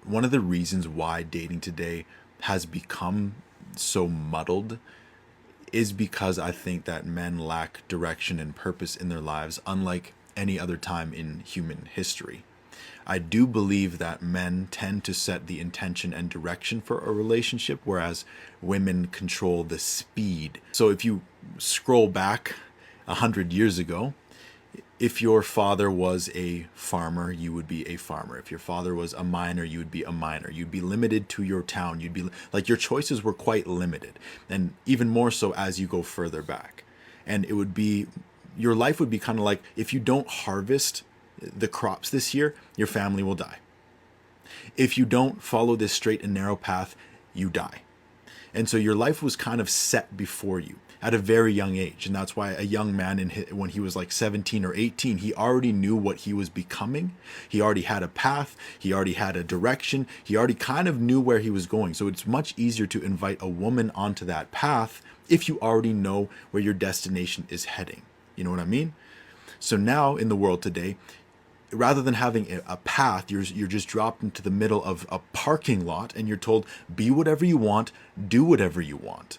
one of the reasons why dating today has become so muddled is because I think that men lack direction and purpose in their lives, unlike any other time in human history. I do believe that men tend to set the intention and direction for a relationship, whereas women control the speed. So if you scroll back 100 years ago, if your father was a farmer, you would be a farmer. If your father was a miner, you would be a miner. You'd be limited to your town. You'd be like, your choices were quite limited. And even more so as you go further back. And it would be, your life would be kind of like, if you don't harvest the crops this year, your family will die. If you don't follow this straight and narrow path, you die. And so your life was kind of set before you at a very young age. And that's why a young man, when he was like 17 or 18, he already knew what he was becoming. He already had a path. He already had a direction. He already kind of knew where he was going. So it's much easier to invite a woman onto that path if you already know where your destination is heading. You know what I mean? So now in the world today, rather than having a path, you're just dropped into the middle of a parking lot and you're told, be whatever you want, do whatever you want.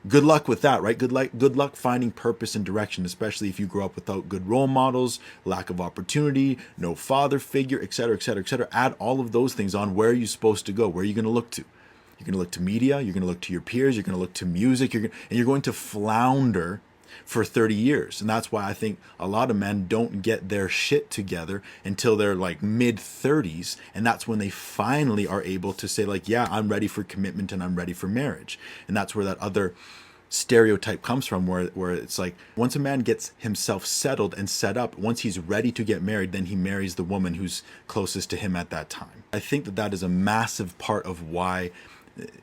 Good luck with that, right? Good luck finding purpose and direction, especially if you grow up without good role models, lack of opportunity, no father figure, etc., etc., etc. Add all of those things on. Where are you supposed to go? Where are you going to look to? You're going to look to media. You're going to look to your peers. You're going to look to music. And you're going to flounder for 30 years. And that's why I think a lot of men don't get their shit together until they're like mid 30s. And that's when they finally are able to say like, yeah, I'm ready for commitment and I'm ready for marriage. And that's where that other stereotype comes from, where it's like, once a man gets himself settled and set up, once he's ready to get married, then he marries the woman who's closest to him at that time. I think that that is a massive part of why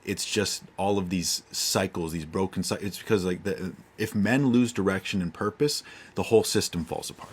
it's just all of these cycles, these broken cycles. It's because like if men lose direction and purpose, the whole system falls apart.